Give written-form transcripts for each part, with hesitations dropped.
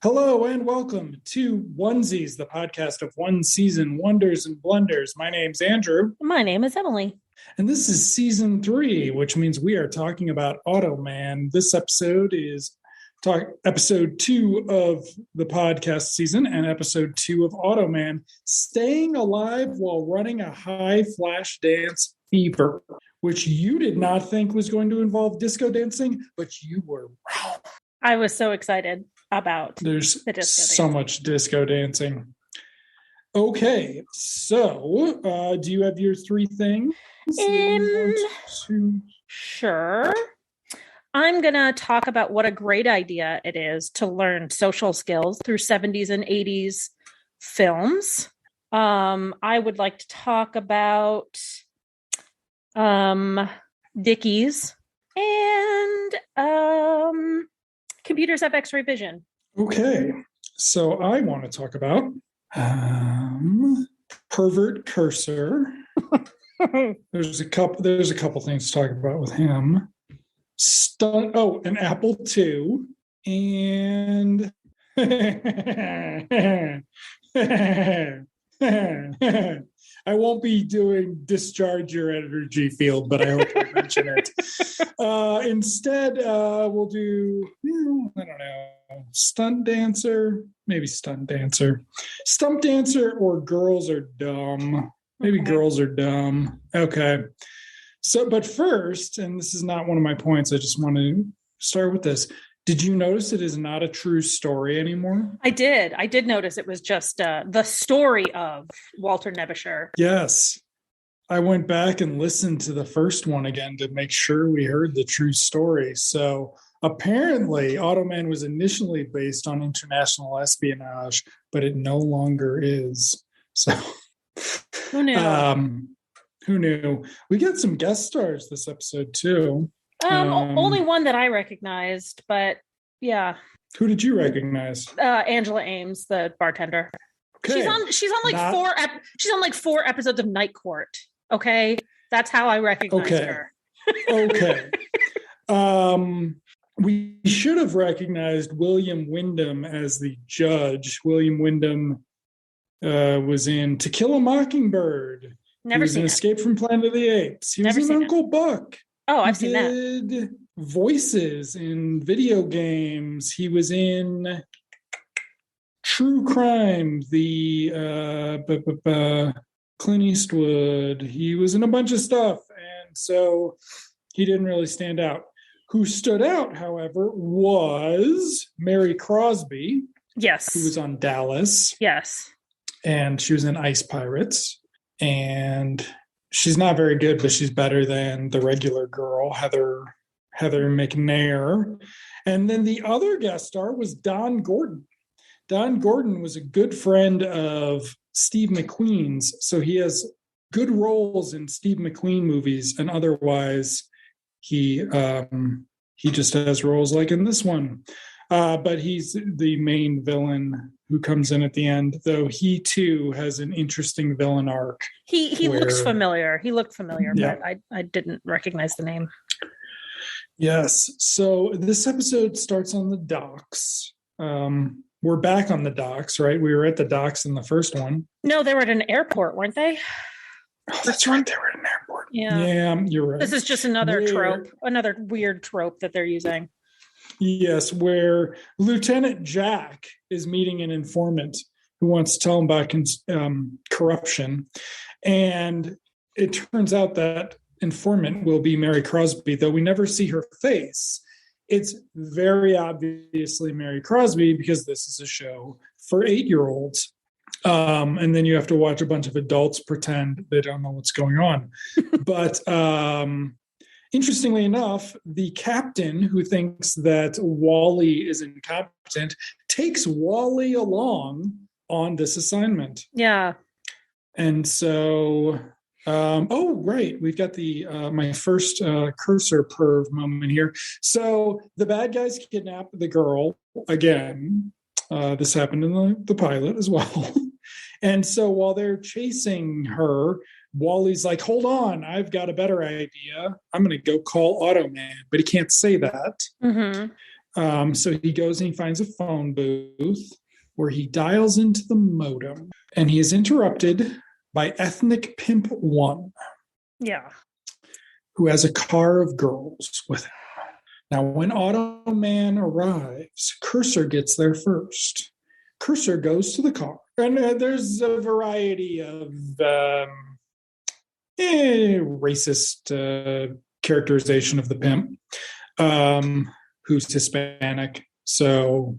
Hello and welcome to Onesies, the podcast of one season wonders and blunders. My name's Andrew. My name is Emily. And this is season 3, which means we are talking about Automan. This episode is episode 2 of the podcast season and episode 2 of Automan, Staying Alive While Running a High Flash Dance Fever, which you did not think was going to involve disco dancing, but you were wrong. I was so excited about There's the disco so dancing. much disco dancing. Okay, so do you have your 3 things? Sure. I'm going to talk about what a great idea it is to learn social skills through 70s and 80s films. I would like to talk about Dickies and computers have X-ray vision. Okay, so I want to talk about pervert cursor. There's a couple things to talk about with him. An Apple II, and I won't be doing discharge your energy field, but I hope I mention it. Instead, we'll do, I don't know, stunt dancer, maybe stunt dancer. Stump dancer or girls are dumb. Maybe girls are dumb. Okay. So, but first, and this is not one of my points, I just want to start with this. Did you notice it is not a true story anymore? I did notice it was just the story of Walter Nebusher. Yes. I went back and listened to the first one again to make sure we heard the true story. So apparently Automan was initially based on international espionage, but it no longer is. So who knew? Who knew? We got some guest stars this episode too. Only one that I recognized, but yeah. Who did you recognize? Angela Ames, the bartender. Okay. She's on like 4 episodes of Night Court. Okay, that's how I recognize her. Okay. We should have recognized William Wyndham as the judge. William Wyndham was in To Kill a Mockingbird. Never seen it. Escape from Planet of the Apes. He was in Uncle Buck. Oh, I've seen that. He did voices in video games. He was in True Crime, the Clint Eastwood. He was in a bunch of stuff, and so he didn't really stand out. Who stood out, however, was Mary Crosby. Yes. Who was on Dallas. Yes. And she was in Ice Pirates. And she's not very good, but she's better than the regular girl, Heather McNair. And then the other guest star was Don Gordon. Don Gordon was a good friend of Steve McQueen's, so he has good roles in Steve McQueen movies, and otherwise he just has roles like in this one. But he's the main villain who comes in at the end, though he too has an interesting villain arc. He looks familiar. He looked familiar, yeah. But I didn't recognize the name. Yes. So this episode starts on the docks. We're back on the docks, right? We were at the docks in the first one. No, they were at an airport, weren't they? Oh, that's right. They were at an airport. Yeah, you're right. This is just another trope, another weird trope that they're using. Yes, where Lieutenant Jack is meeting an informant who wants to tell him about corruption. And it turns out that informant will be Mary Crosby, though we never see her face. It's very obviously Mary Crosby because this is a show for 8-year-olds. And then you have to watch a bunch of adults pretend they don't know what's going on. But interestingly enough, the captain who thinks that Wally is incompetent takes Wally along on this assignment. Yeah. And so, right, we've got the my first cursor perv moment here. So the bad guys kidnap the girl again. This happened in the pilot as well. And so while they're chasing her, Wally's like, hold on, I've got a better idea. I'm going to go call Automan, but he can't say that. Mm-hmm. So he goes and he finds a phone booth where he dials into the modem, and he is interrupted by ethnic pimp one. Yeah. Who has a car of girls with him. Now, when Automan arrives, Cursor gets there first. Cursor goes to the car, and there's a variety of racist characterization of the pimp, who's Hispanic, so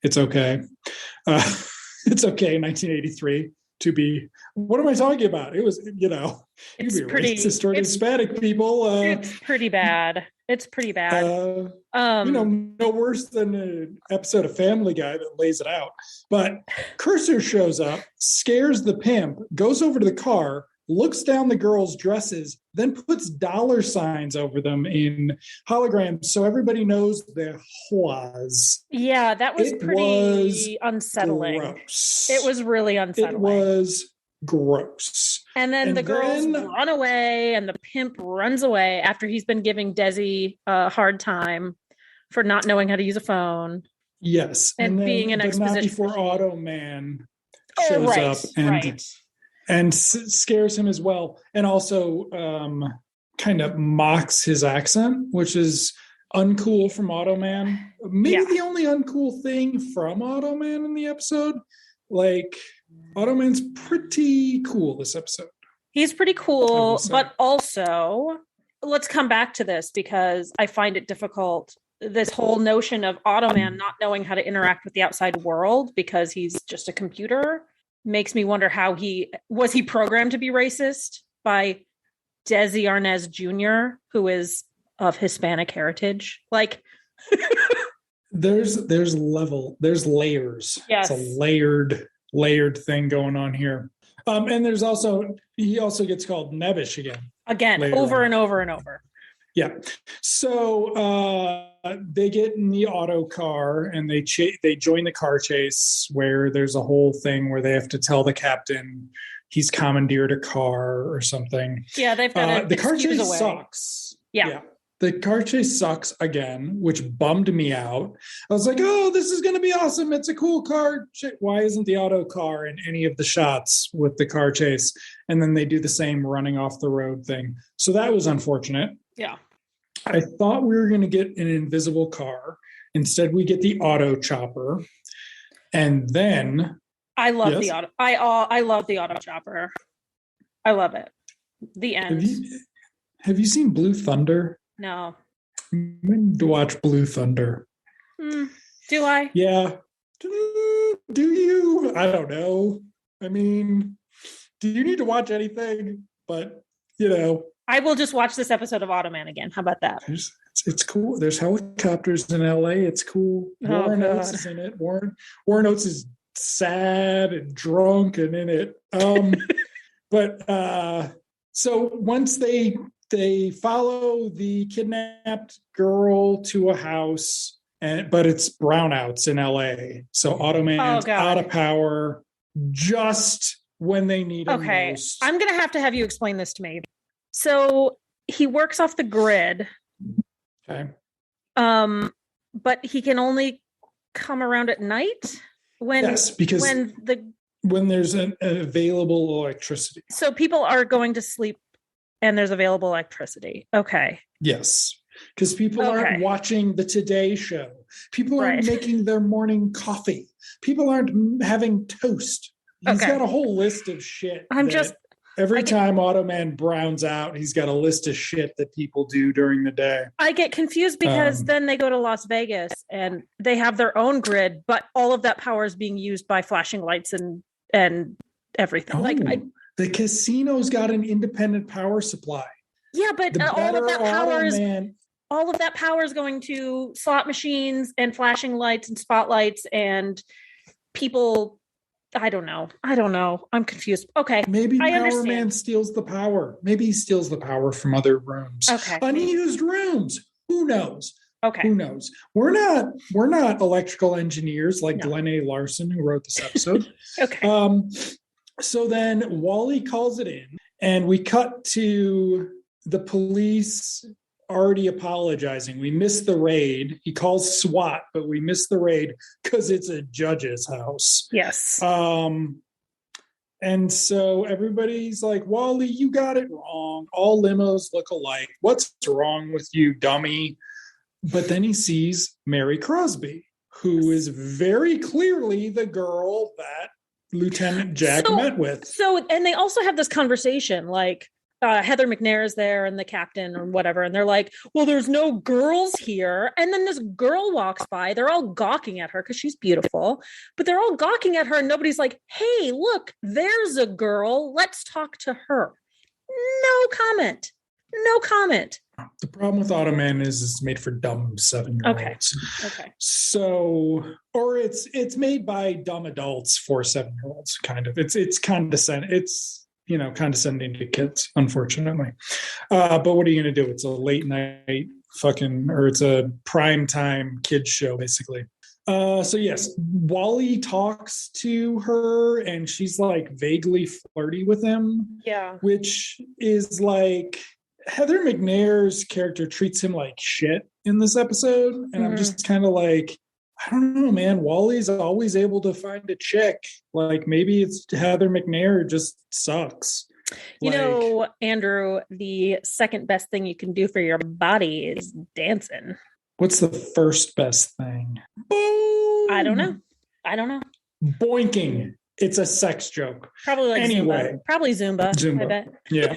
it's okay. It's okay in 1983 to be. What am I talking about? It was, It's you'd be pretty racist toward Hispanic people. It's pretty bad. It's pretty bad. No worse than an episode of Family Guy that lays it out. But Cursor shows up, scares the pimp, goes over to the car, looks down the girls' dresses, then puts dollar signs over them in holograms so everybody knows they're whores. Yeah, that was pretty unsettling. Gross. It was really unsettling. It was gross. And then the girls run away, and the pimp runs away after he's been giving Desi a hard time for not knowing how to use a phone. Yes. And being an exposition. Not before Automan shows up and scares him as well. And also kind of mocks his accent, which is uncool from Automan. Maybe the only uncool thing from Automan in the episode. Like, Automan's pretty cool this episode. He's pretty cool, but also, let's come back to this because I find it difficult. This whole notion of Automan not knowing how to interact with the outside world because he's just a computer makes me wonder how was he programmed to be racist by Desi Arnaz Jr., who is of Hispanic heritage. Like, there's layers. Yes. It's a layered thing going on here. And there's he also gets called Nebish again over and over and over. Yeah. So they get in the auto car and they join the car chase where there's a whole thing where they have to tell the captain he's commandeered a car or something. Yeah, they've got the car chase sucks. Yeah. The car chase sucks again, which bummed me out. I was like, oh, this is going to be awesome. It's a cool car. Why isn't the auto car in any of the shots with the car chase? And then they do the same running off the road thing. So that was unfortunate. Yeah. I thought we were going to get an invisible car. Instead, we get the auto chopper. And then I love the auto. I love the auto chopper. I love it. The end. Have you seen Blue Thunder? No. I'm going to watch Blue Thunder. Do I? Yeah. Do you? I don't know. I mean, do you need to watch anything? But, I will just watch this episode of Automan again. How about that? It's cool. There's helicopters in LA. It's cool. Warren Oates is in it. Warren Oates is sad and drunk and in it. But so once they follow the kidnapped girl to a house, but it's brownouts in LA. So Automan's out of power just when they need him most. I'm going to have you explain this to me. So he works off the grid. Okay. But he can only come around at night when there's an available electricity. So people are going to sleep and there's available electricity. Okay. Yes. Because people aren't watching the Today Show. People aren't making their morning coffee. People aren't having toast. He's got a whole list of shit. Every time Automan browns out, he's got a list of shit that people do during the day. I get confused because then they go to Las Vegas and they have their own grid, but all of that power is being used by flashing lights and everything. The casino's got an independent power supply. Yeah, but all of that power is going to slot machines and flashing lights and spotlights and people. I don't know. I'm confused. Okay. Maybe Power Man steals the power. Maybe he steals the power from other rooms. Okay. Unused rooms. Who knows? Okay. Who knows? We're not electrical engineers like Glenn A. Larson, who wrote this episode. Okay. So then Wally calls it in, and we cut to the police already apologizing. We missed the raid. He calls SWAT, but we missed the raid because it's a judge's house. Yes. And so everybody's like, Wally, you got it wrong. All limos look alike. What's wrong with you, dummy? But then he sees Mary Crosby, who is very clearly the girl that Lieutenant Jack met with. So, and they also have this conversation, like, Heather McNair is there and the captain or whatever. And they're like, well, there's no girls here. And then this girl walks by. They're all gawking at her because she's beautiful, but they're all gawking at her. And nobody's like, hey, look, there's a girl. Let's talk to her. No comment. No comment. The problem with Automan is it's made for dumb 7-year-olds. Okay. So, or it's made by dumb adults for 7-year-olds, kind of. It's condescending. It's, condescending to kids, unfortunately. But what are you going to do? It's a late night or it's a prime time kids show, basically. So yes, Wally talks to her and she's like vaguely flirty with him. Yeah. Which is like, Heather McNair's character treats him like shit in this episode. And I'm just kind of like, I don't know, man. Wally's always able to find a chick. Like maybe it's Heather McNair just sucks. Andrew, the second best thing you can do for your body is dancing. What's the first best thing? Boom! I don't know. Boinking. It's a sex joke. Probably like anyway. Zumba. Probably Zumba. I bet. Yeah.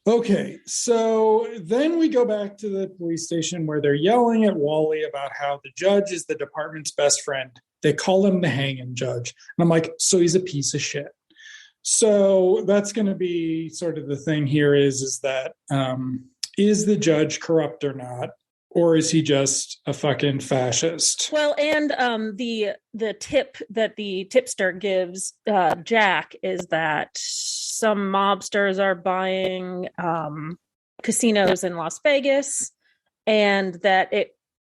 Okay, so then we go back to the police station where they're yelling at Wally about how the judge is the department's best friend. They call him the hanging judge. And I'm like, so he's a piece of shit. So that's going to be sort of the thing here is that is the judge corrupt or not? Or is he just a fucking fascist? Well, and the tip that the tipster gives Jack is that some mobsters are buying casinos in Las Vegas, and that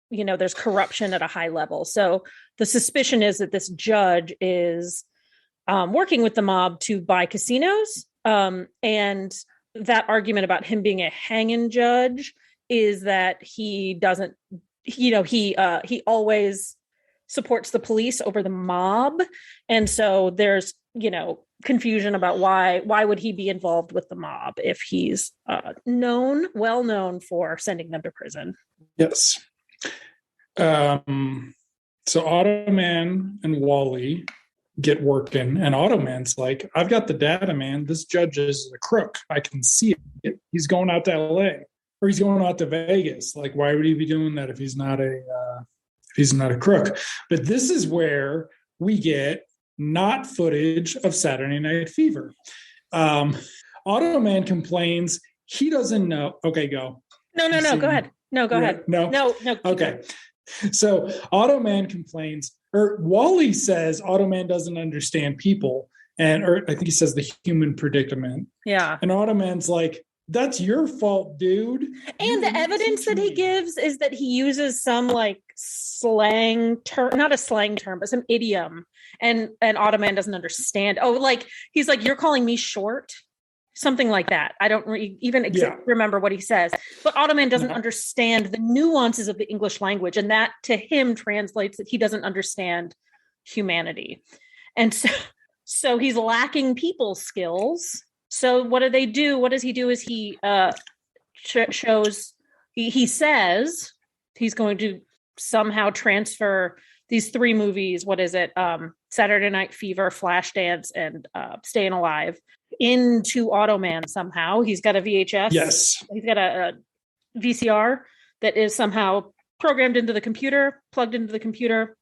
there's corruption at a high level. So the suspicion is that this judge is working with the mob to buy casinos, and that argument about him being a hanging judge is that he doesn't, he always supports the police over the mob. And so there's, confusion about why would he be involved with the mob if he's well known for sending them to prison. Yes. So Automan and Wally get working, and Automan's like, I've got the data, man. This judge is a crook. I can see it. He's going out to LA. Or he's going out to Vegas. Like, why would he be doing that if he's not a crook? But this is where we get not footage of Saturday Night Fever. Automan complains he doesn't know. Okay, go. No. Go ahead. No, go ahead. No. Okay. So Automan complains, or Wally says Automan doesn't understand people, or I think he says the human predicament. Yeah. And Automan's like, that's your fault, dude. And the evidence that he gives is that he uses some like slang term, not a slang term, but some idiom. And Automan doesn't understand. Oh, like he's like, you're calling me short? Something like that. I don't even remember what he says. But Automan doesn't understand the nuances of the English language. And that to him translates that he doesn't understand humanity. And so he's lacking people skills. So what do they do? What does he do is he he says he's going to somehow transfer these three movies. What is it? Saturday Night Fever, Flashdance, and Staying Alive into Automan somehow. He's got a VHS. Yes. He's got a VCR that is somehow programmed into the computer, plugged into the computer.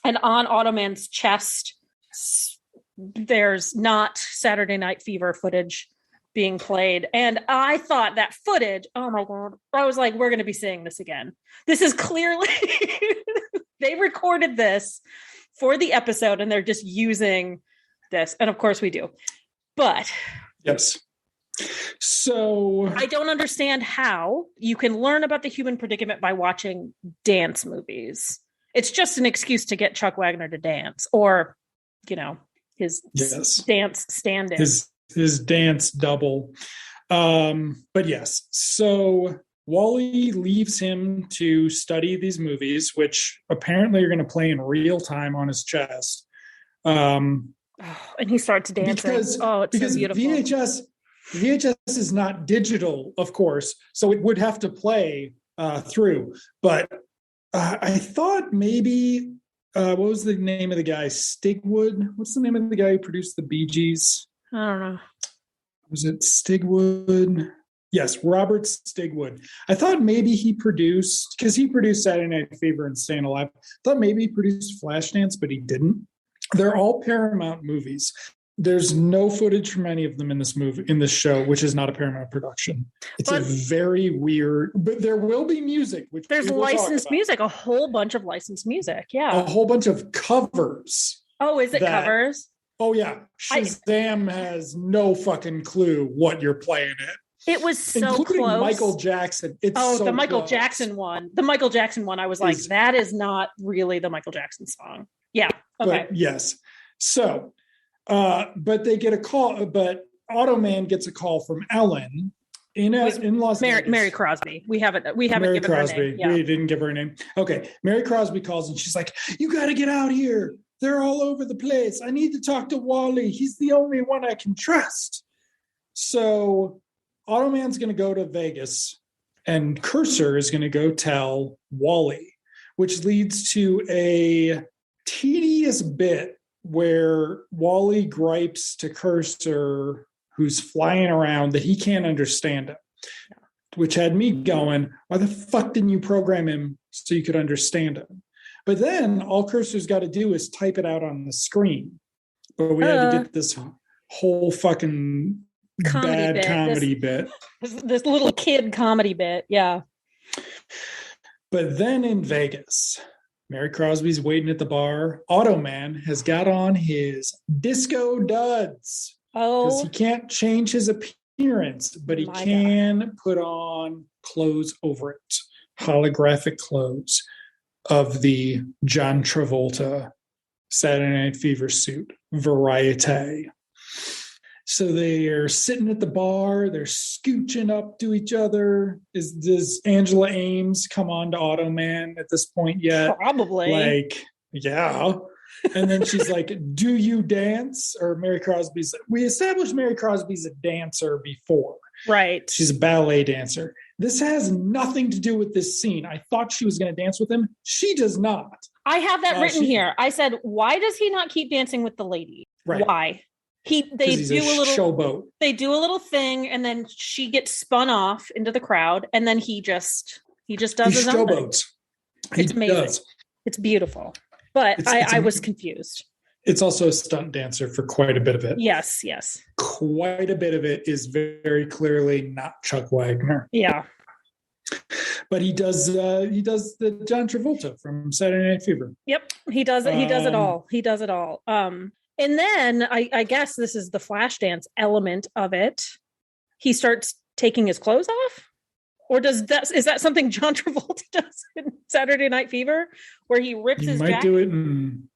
And on Automan's chest, there's not Saturday Night Fever footage being played. And I thought that footage, oh my God, I was like, we're going to be seeing this again. This is clearly, they recorded this for the episode and they're just using this. And of course we do. But yes. So I don't understand how you can learn about the human predicament by watching dance movies. It's just an excuse to get Chuck Wagner to dance, or, his dance stand-in. His dance double. But yes, so Wally leaves him to study these movies, which apparently are going to play in real time on his chest. And he starts dancing. Because so beautiful. VHS is not digital, of course, so it would have to play through. But I thought maybe what was the name of the guy? Stigwood. What's the name of the guy who produced the Bee Gees? I don't know. Was it Stigwood? Yes, Robert Stigwood. I thought maybe he produced, because he produced Saturday Night Fever and Staying Alive. I thought maybe he produced Flashdance, but he didn't. They're all Paramount movies. There's no footage from any of them in this show, which is not a Paramount production. It's a very weird, but there will be music. Which there's licensed music, a whole bunch of licensed music. Yeah. A whole bunch of covers. Oh, is it covers? Oh, yeah. Shazam has no fucking clue what you're playing it. It was so including close. Michael Jackson. The Michael Jackson one. The Michael Jackson one, I was like, that is not really the Michael Jackson song. Yeah. Okay. But yes. So, but they get a call, but Automan gets a call from Ellen in Las Vegas. Mary Crosby. We haven't given Crosby. her name. Yeah. We didn't give her a name. Okay. Mary Crosby calls and she's like, you got to get out here. They're all over the place. I need to talk to Wally. He's the only one I can trust. So Automan's going to go to Vegas and Cursor is going to go tell Wally, which leads to a tedious bit where Wally gripes to Cursor, who's flying around, that he can't understand him, which had me going, why the fuck didn't you program him so you could understand him? But then all Cursor's got to do is type it out on the screen. But we had to get this whole fucking comedy bit. This little kid comedy bit, yeah. But then in Vegas, Mary Crosby's waiting at the bar. Automan has got on his disco duds. Because he can't change his appearance, but he can put on clothes over it. Holographic clothes of the John Travolta Saturday Night Fever suit, variety. So they're sitting at the bar, they're scooching up to each other. Does Angela Ames come on to Automan at this point yet? Probably. Like, yeah. And then she's like, do you dance? Or Mary Crosby's, we established Mary Crosby's a dancer before. Right. She's a ballet dancer. This has nothing to do with this scene. I thought she was going to dance with him. She does not. I have that written here. I said, why does he not keep dancing with the lady? Right. Why? They do a little showboat. They do a little thing, and then she gets spun off into the crowd, and then he just does his own thing. It's amazing. It's beautiful. But I was confused. It's also a stunt dancer for quite a bit of it. Yes. Quite a bit of it is very clearly not Chuck Wagner. Yeah. But he does the John Travolta from Saturday Night Fever. Yep. He does it. He does it all. He does it all. And then I guess this is the Flashdance element of it. He starts taking his clothes off. Or is that something John Travolta does in Saturday Night Fever, where he rips his jacket?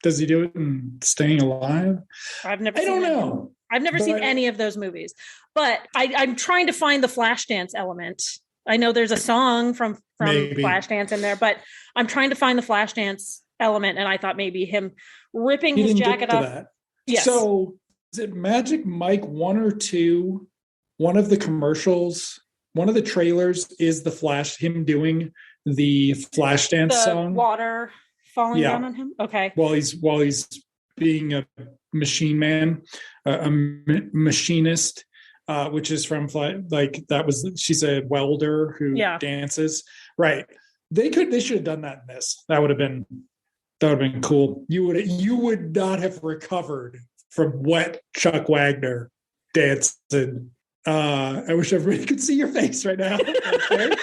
Does he do it in Staying Alive? I don't know. I've never seen any of those movies, but I'm trying to find the Flashdance element. I know there's a song from Flashdance in there, but I'm trying to find the Flashdance element, and I thought maybe him ripping his jacket off. That. Yes. So is it Magic Mike 1 or 2? One of the commercials. One of the trailers is him doing the Flashdance song. Water falling down on him. Okay. While he's being a machine man, a machinist, which is from she's a welder who dances. Right. They should have done that in this. That would have been cool. You would not have recovered from wet Chuck Wagner dancing. I wish everybody could see your face right now. Okay.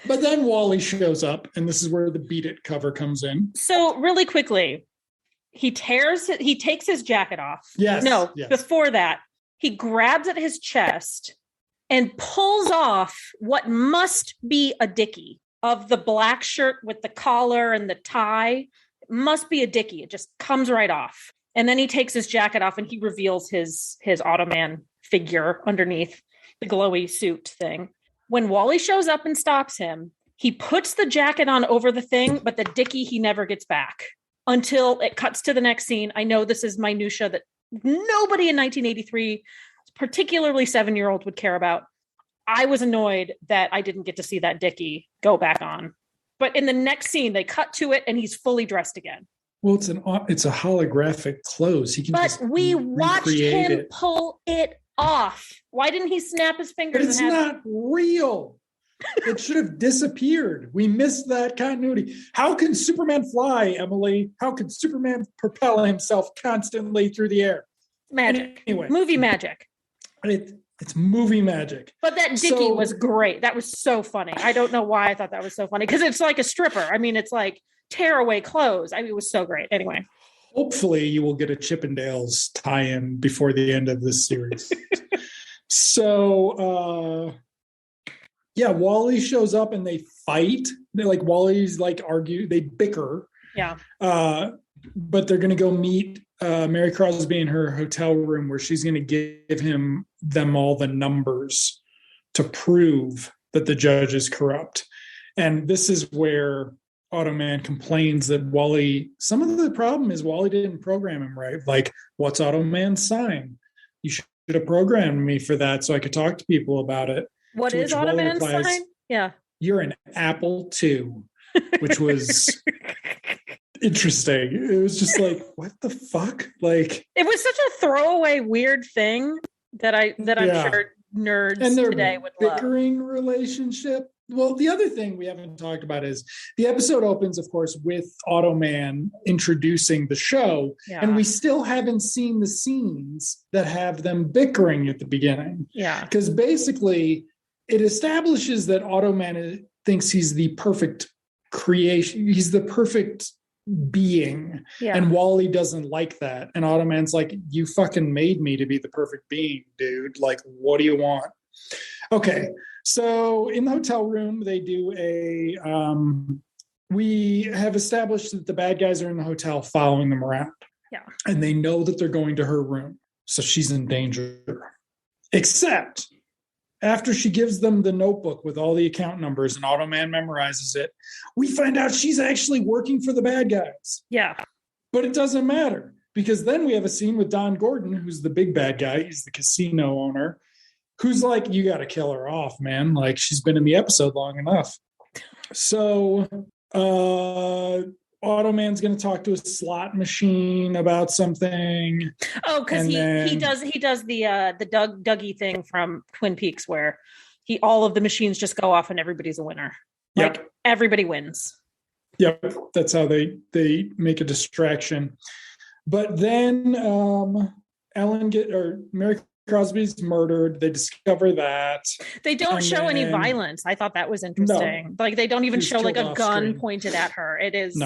But then Wally shows up, and this is where the Beat It cover comes in. So really quickly, he takes his jacket off. Yes. Before that, he grabs at his chest and pulls off what must be a dickie of the black shirt with the collar and the tie. It must be a dickie. It just comes right off. And then he takes his jacket off and he reveals his Automan figure underneath. the glowy suit thing. When Wally shows up and stops him, he puts the jacket on over the thing, but the dickie he never gets back until it cuts to the next scene. I know this is minutia that nobody in 1983, particularly 7-year-olds, would care about. I was annoyed that I didn't get to see that dickie go back on. But in the next scene, they cut to it and he's fully dressed again. Well, it's a holographic clothes. He can but just we watched him it. Pull it off. Why didn't he snap his fingers? But it's not real. It should have disappeared. We missed that continuity. How can Superman fly, Emily? How can Superman propel himself constantly through the air? Magic. Anyway, movie magic. It's movie magic. But that dickie was great. That was so funny. I don't know why I thought that was so funny, because it's like a stripper. I mean, it's like tearaway clothes. I mean, it was so great. Anyway. Hopefully you will get a Chippendales tie-in before the end of this series. So, Wally shows up and they fight. Wally's they bicker. Yeah. But they're going to go meet Mary Crosby in her hotel room, where she's going to give them all the numbers to prove that the judge is corrupt. And this is where Automan complains that some of the problem is Wally didn't program him right. Like, what's Automan's sign? You should have programmed me for that so I could talk to people about it. What is Automan's sign? Yeah. You're an Apple II, which was interesting. It was just like, what the fuck? Like, it was such a throwaway weird thing that I'm sure nerds and their today would bickering love. Relationship. Well, the other thing we haven't talked about is the episode opens, of course, with Automan introducing the show, and we still haven't seen the scenes that have them bickering at the beginning. Yeah, because basically it establishes that Automan thinks he's the perfect creation. He's the perfect being. Yeah. And Wally doesn't like that. And Automan's like, you fucking made me to be the perfect being, dude. Like, what do you want? Okay. So in the hotel room, they do we have established that the bad guys are in the hotel following them around. Yeah. And they know that they're going to her room. So she's in danger. Except after she gives them the notebook with all the account numbers and Automan memorizes it, we find out she's actually working for the bad guys. Yeah. But it doesn't matter, because then we have a scene with Don Gordon, who's the big bad guy. He's the casino owner, who's like, you got to kill her off, man. Like, she's been in the episode long enough. So Automan's going to talk to a slot machine about something. Oh, because he does the Dougie thing from Twin Peaks, where all of the machines just go off and everybody's a winner. Like, everybody wins. Yep, that's how they make a distraction. But then Mary Crosby's murdered. They discover that. They don't show any violence. I thought that was interesting. No, like, they don't even show like a gun pointed at her. It is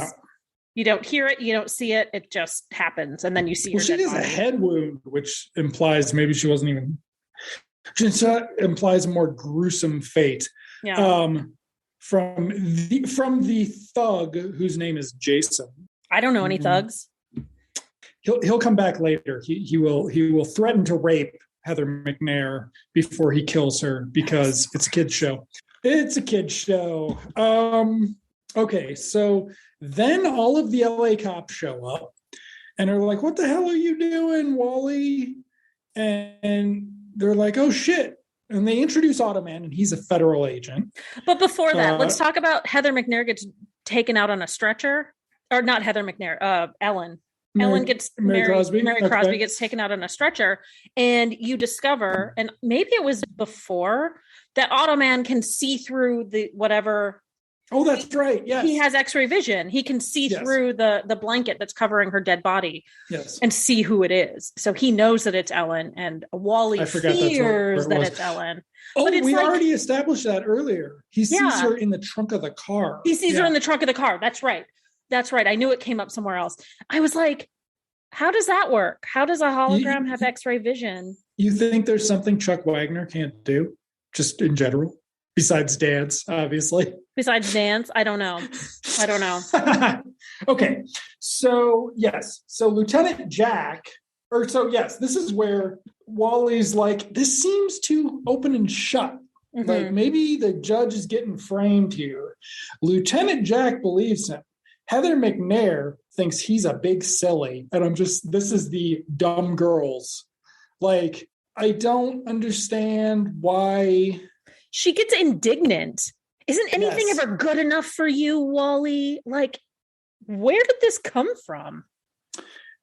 you don't hear it, you don't see it. It just happens, and then you see her. She has a head wound, which implies maybe she wasn't even. Just implies a more gruesome fate. Yeah. From the thug whose name is Jason. I don't know any thugs. He'll come back later. He will threaten to rape Heather McNair before he kills her, because it's a kid's show. It's a kid's show. Okay, so then all of the LA cops show up and are like, what the hell are you doing, Wally? And they're like, oh shit. And they introduce Automan, and he's a federal agent. But before that, let's talk about Heather McNair gets taken out on a stretcher. Or not Heather McNair, Ellen. Mary Crosby gets taken out on a stretcher, and you discover, and maybe it was before, that Automan can see through the whatever. Oh, that's right. Yes. He has X-ray vision. He can see through the blanket that's covering her dead body, and see who it is. So he knows that it's Ellen, and Wally fears that it's Ellen. Oh, but we already established that earlier. He sees her in the trunk of the car. He sees her in the trunk of the car. That's right. That's right. I knew it came up somewhere else. I was like, how does that work? How does a hologram have X-ray vision? You think there's something Chuck Wagner can't do, just in general? Besides dance, obviously. Besides dance? I don't know. Okay. So, yes. So Lieutenant Jack Yes, this is where Wally's like, this seems too open and shut. Mm-hmm. Like maybe the judge is getting framed here. Lieutenant Jack believes him. Heather McNair thinks he's a big silly. And this is the dumb girls. Like, I don't understand why. She gets indignant. Isn't anything Yes. ever good enough for you, Wally? Like, where did this come from?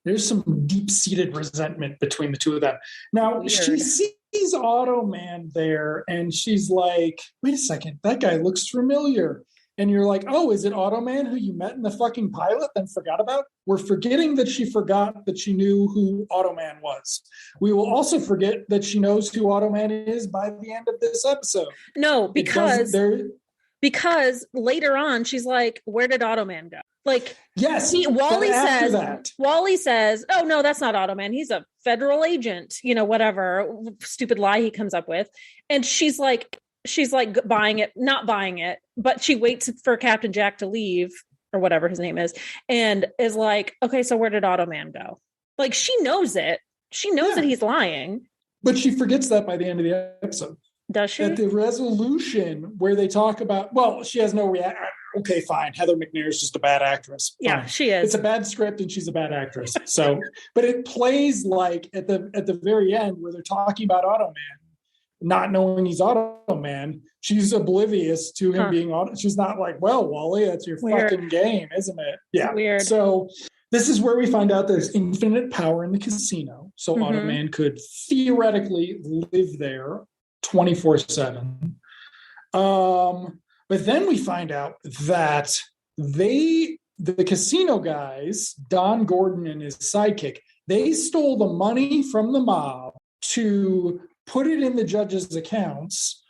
There's some deep-seated resentment between the two of them. Now, Weird. she sees Automan there, and she's like, wait a second, that guy looks familiar. And you're like, oh, is it Automan who you met in the fucking pilot and forgot about? We're forgetting that she forgot that she knew who Automan was. We will also forget that she knows who Automan is by the end of this episode. No, because later on, she's like, where did Automan go? Like, yes, Wally says, oh, no, that's not Automan. He's a federal agent, whatever stupid lie he comes up with. And she's like not buying it, but she waits for Captain Jack to leave or whatever his name is. And is like, okay, so where did Automan go? Like, she knows it. She knows that he's lying. But she forgets that by the end of the episode. Does she? At the resolution where they talk about, she has no reaction. Okay, fine. Heather McNair is just a bad actress. Fine. Yeah, she is. It's a bad script and she's a bad actress. So, but it plays like at the very end where they're talking about Automan, not knowing he's Automan, she's oblivious to him being Automan. She's not like, well, Wally, that's your fucking game, isn't it? Yeah. Weird. So this is where we find out there's infinite power in the casino. So Automan could theoretically live there 24/7. But then we find out that the casino guys, Don Gordon and his sidekick, they stole the money from the mob to put it in the judge's accounts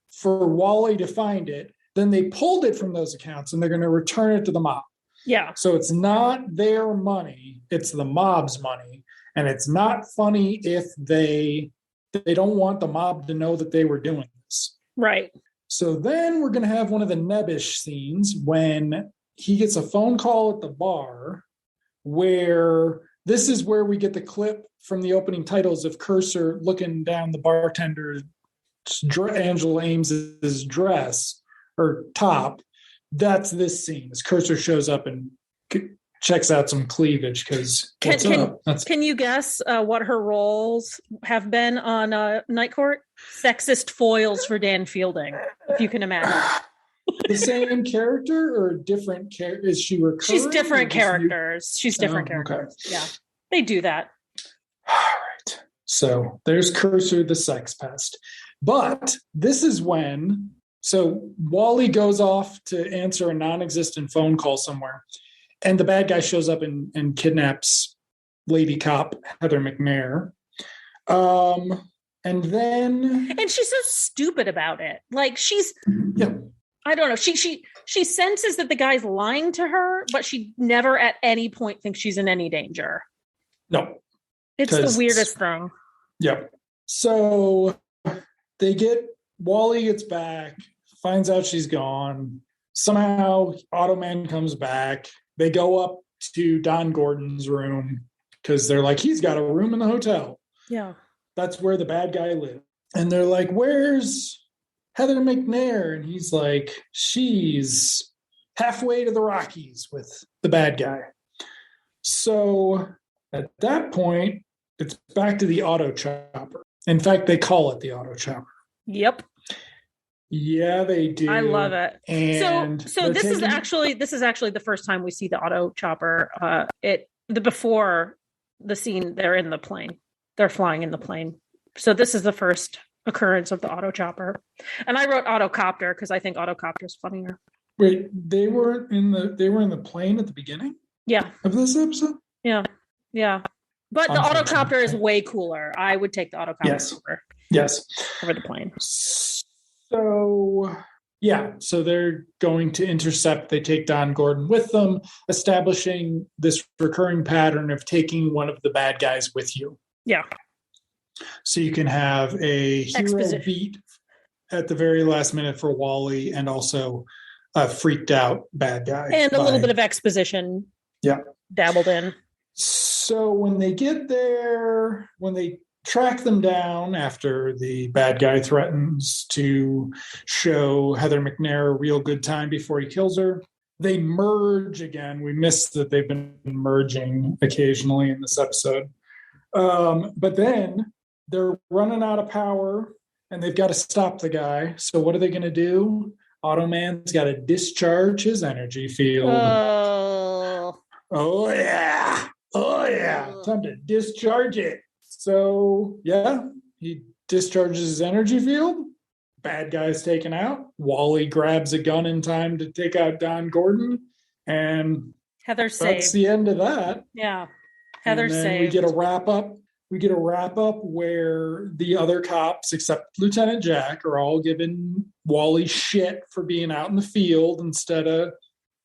for Wally to find it. Then they pulled it from those accounts and they're going to return it to the mob. Yeah. So it's not their money, it's the mob's money. And it's not funny if they don't want the mob to know that they were doing this. Right. So then we're going to have one of the nebbish scenes when he gets a phone call at the bar where this is where we get the clip from the opening titles of Cursor looking down the bartender, Angela Ames's dress or top. That's this scene as Cursor shows up and checks out some cleavage because can you guess what her roles have been on Night Court? Sexist foils for Dan Fielding, if you can imagine. The same character or different character? Is she recurring? She's different characters. She's different characters. Okay. Yeah, they do that. All right. So there's Cursor, the sex pest. But this is when, so Wally goes off to answer a non-existent phone call somewhere. And the bad guy shows up and kidnaps Lady Cop, Heather McNair. And she's so stupid about it. Like I don't know. She senses that the guy's lying to her, but she never at any point thinks she's in any danger. No. It's the weirdest thing. Yep. So Wally gets back, finds out she's gone. Somehow Automan comes back. They go up to Don Gordon's room because they're like, he's got a room in the hotel. Yeah. That's where the bad guy lives. And they're like, where's Heather McNair? And he's like, she's halfway to the Rockies with the bad guy. So at that point, it's back to the auto chopper. In fact, they call it the auto chopper. Yep. Yeah, they do. I love it. And so this is actually the first time we see the auto chopper. Before the scene, they're in the plane. They're flying in the plane. So this is the first occurrence of the auto chopper. And I wrote autocopter because I think autocopter is funnier. Wait, they were in the plane at the beginning? Yeah. Of this episode? Yeah. Yeah. But the autocopter is way cooler. I would take the autocopter over the plane. So, so they're going to intercept. They take Don Gordon with them, establishing this recurring pattern of taking one of the bad guys with you. Yeah. So you can have a hero beat at the very last minute for Wally and also a freaked out bad guy. And a little bit of exposition. Yeah. Dabbled in. So when they get there, when they track them down after the bad guy threatens to show Heather McNair a real good time before he kills her, they merge again. We missed that they've been merging occasionally in this episode. But then they're running out of power and they've got to stop the guy. So what are they going to do? Automan's got to discharge his energy field. Oh, yeah. Oh, yeah. Time to discharge it. So, yeah, he discharges his energy field. Bad guy's taken out. Wally grabs a gun in time to take out Don Gordon. And Heather's that's saved. the end of that. Yeah. Heather's and then saved. We get a wrap up where the other cops, except Lieutenant Jack, are all giving Wally shit for being out in the field instead of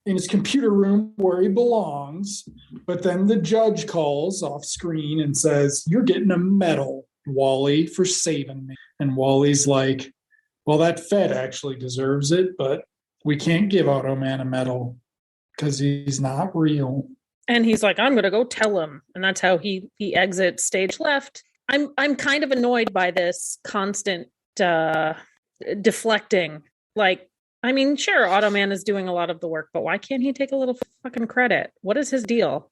in his computer room where he belongs. But then the judge calls off screen and says, "You're getting a medal, Wally, for saving me." And Wally's like, "Well, that Fed actually deserves it, but we can't give Automan a medal because he's not real." And he's like, "I'm going to go tell him." And that's how he exits stage left. I'm kind of annoyed by this constant deflecting. Like, I mean, sure, Automan is doing a lot of the work, but why can't he take a little fucking credit? What is his deal?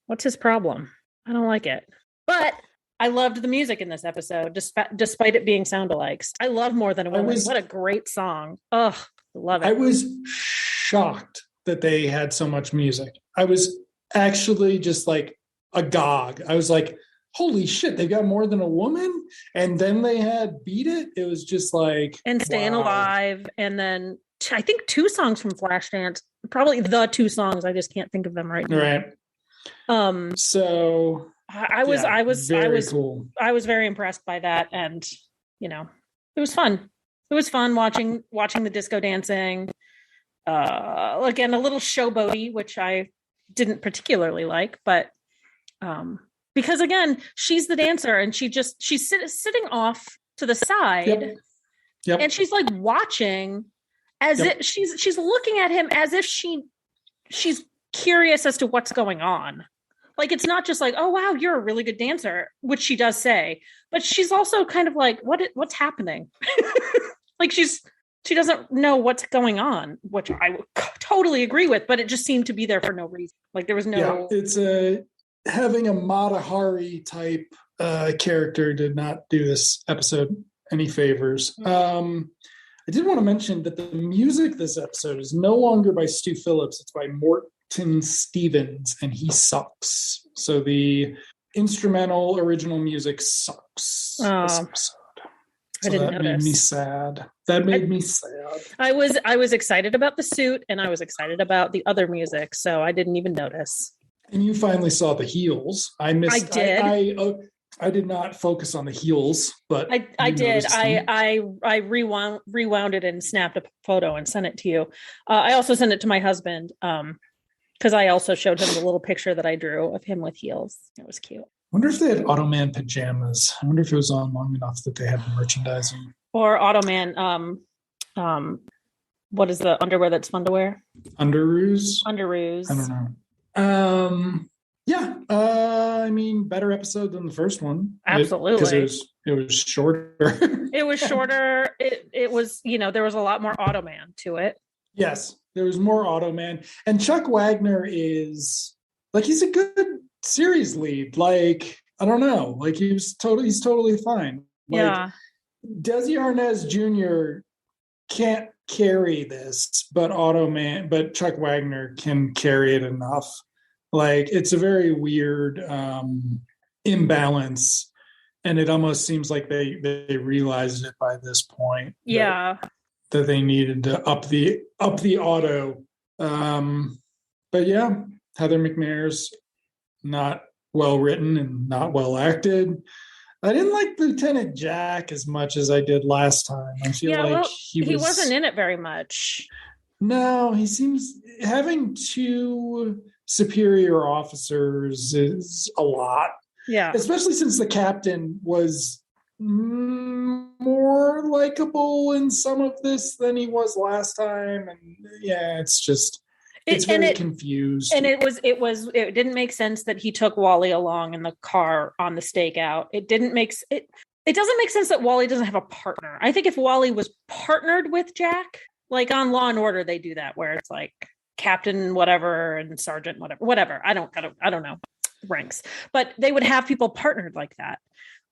What's his problem? I don't like it. But I loved the music in this episode, despite it being sound-alikes. I love More Than a Woman. What a great song. Oh, love it. I was shocked that they had so much music. I was actually just like agog. I was like, holy shit, they got More Than a Woman? And then they had Beat It. It was just like... And Staying Alive. And then I think 2 songs from Flashdance. Probably the 2 songs. I just can't think of them right now. Right. So... I was cool. I was very impressed by that, and you know, it was fun. It was fun watching the disco dancing. Again, a little showboaty, which I didn't particularly like, but because again, she's the dancer, and she's sitting off to the side, Yep. and she's like watching as if she's looking at him as if she's curious as to what's going on. Like, it's not just like, "Oh, wow, you're a really good dancer," which she does say, but she's also kind of like, what's happening? Like, she doesn't know what's going on, which I totally agree with, but it just seemed to be there for no reason. Like, there was no... Yeah, it's having a Mata Hari type character did not do this episode any favors. I did want to mention that the music this episode is no longer by Stu Phillips. It's by Morton Stevens, and he sucks. So the instrumental original music sucks this episode. So I didn't that notice. made me sad. That made me sad. I was excited about the suit, and I was excited about the other music, so I didn't even notice. And you finally saw the heels. I did. I did not focus on the heels, but I did. I rewound it and snapped a photo and sent it to you. I also sent it to my husband because I also showed him the little picture that I drew of him with heels. It was cute. I wonder if they had Automan pajamas. I wonder if it was on long enough that they had merchandising. Or Automan. What is the underwear that's fun to wear? Underoos. I don't know. Yeah, I mean, better episode than the first one. Absolutely, because it was shorter. It was shorter. It was, there was a lot more Automan to it. Yes, there was more Automan, and Chuck Wagner is like, he's a good series lead. Like, I don't know, like he's totally fine. Like, yeah, Desi Arnaz Jr. can't carry this, but Chuck Wagner can carry it enough. Like, it's a very weird imbalance, and it almost seems like they realized it by this point. Yeah, that they needed to up the auto. But yeah, Heather McNair's not well written and not well acted. I didn't like Lieutenant Jack as much as I did last time. I feel like he wasn't in it very much. No, he seems having 2 superior officers is a lot. Yeah. Especially since the captain was more likable in some of this than he was last time. And yeah, it's just... It's very confused. And it didn't make sense that he took Wally along in the car on the stakeout. It doesn't make sense that Wally doesn't have a partner. I think if Wally was partnered with Jack, like on Law and Order, they do that where it's like Captain whatever and Sergeant whatever. I don't know ranks, but they would have people partnered like that.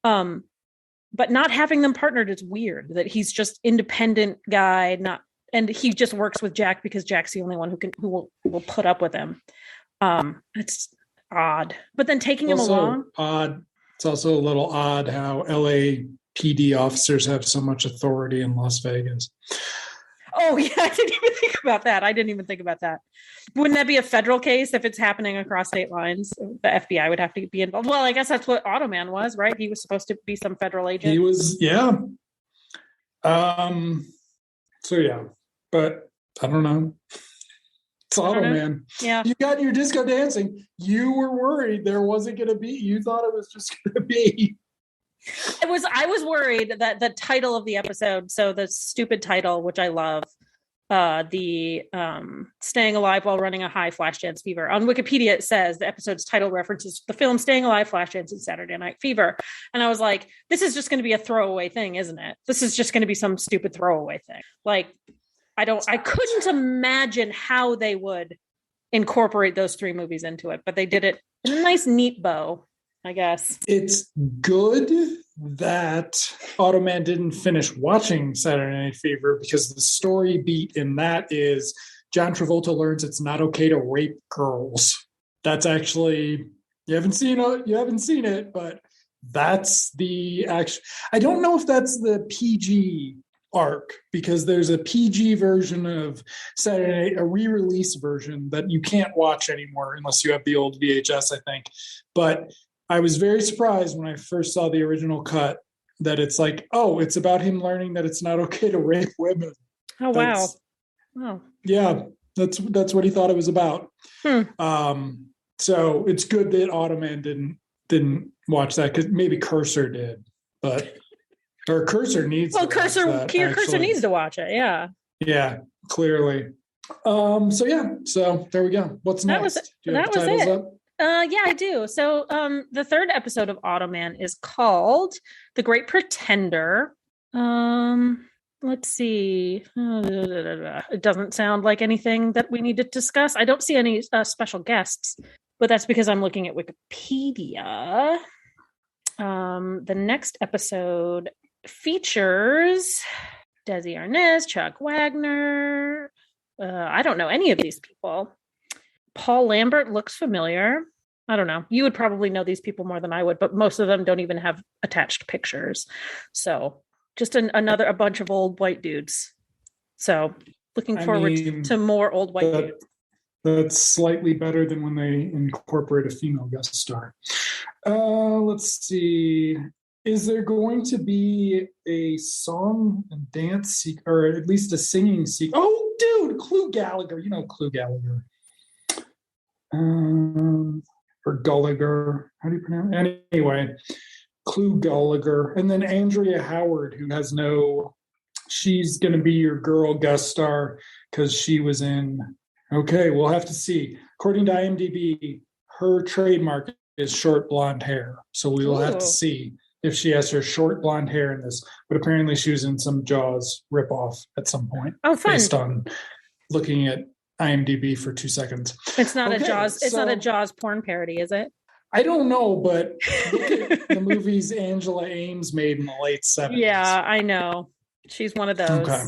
But not having them partnered is weird. That he's just independent guy, and he just works with Jack because Jack's the only one who will put up with him. It's odd. But then taking him along, odd. It's also a little odd how LAPD officers have so much authority in Las Vegas. Oh yeah, I didn't even think about that. Wouldn't that be a federal case if it's happening across state lines? The FBI would have to be involved. Well, I guess that's what Automan was, right? He was supposed to be some federal agent. He was, yeah. So yeah, but I don't know. It's Automan. Yeah. You got your disco dancing. You were worried there wasn't going to be. You thought it was just going to be. I was worried that the title of the episode, so the stupid title, which I love, the Staying Alive While Running a High Flashdance Fever. On Wikipedia, it says the episode's title references the film Staying Alive, Flashdance, and Saturday Night Fever. And I was like, this is just going to be a throwaway thing, isn't it? This is just going to be some stupid throwaway thing. Like, I couldn't imagine how they would incorporate those three movies into it, but they did it in a nice, neat bow, I guess. It's good that Automan didn't finish watching Saturday Night Fever because the story beat in that is John Travolta learns it's not okay to rape girls. That's actually, you haven't seen it, but that's the action. I don't know if that's the PG arc because there's a PG version of Saturday Night, a re-release version that you can't watch anymore unless you have the old VHS, I think. But I was very surprised when I first saw the original cut that it's like, oh, it's about him learning that it's not okay to rape women. Oh, wow. Wow. Yeah, that's what he thought it was about. So it's good that Automan didn't watch that because maybe Cursor did, but or Cursor needs. Well, Cursor needs to watch it. Yeah. Yeah, clearly. So there we go. What's next? That was it. Up? Yeah, I do. So the third episode of Automan is called The Great Pretender. Let's see. It doesn't sound like anything that we need to discuss. I don't see any special guests, but that's because I'm looking at Wikipedia. The next episode features Desi Arnaz, Chuck Wagner. I don't know any of these people. Paul Lambert looks familiar. I don't know. You would probably know these people more than I would, but most of them don't even have attached pictures. So just a bunch of old white dudes. So looking forward to more old white dudes. That's slightly better than when they incorporate a female guest star. Let's see. Is there going to be a song and dance or at least a singing sequence? Oh, dude, Clue Gallagher. You know Clue Gallagher. Or Gallagher. How do you pronounce it? Anyway, Clue Gallagher. And then Andrea Howard, who has she's going to be your girl guest star because she was in, okay, we'll have to see. According to IMDb, her trademark is short blonde hair. So we will have to see if she has her short blonde hair in this. But apparently she was in some Jaws ripoff at some point. Oh, fun. Based on looking at IMDb for 2 seconds. It's not a Jaws. It's not a Jaws porn parody, is it? I don't know, but look at the movies Angela Ames made in the late 70s. Yeah, I know. She's one of those. Okay.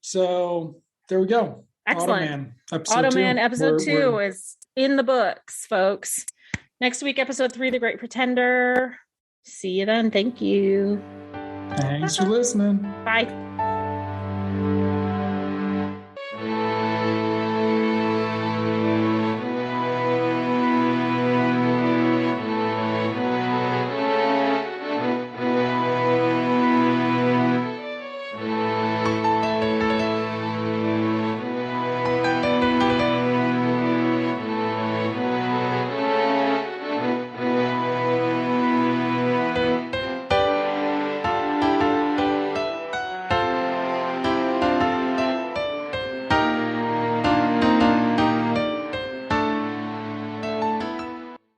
So there we go. Excellent. Automan episode 2 is in the books, folks. Next week, episode 3, The Great Pretender. See you then. Thank you. Thanks for listening. Bye.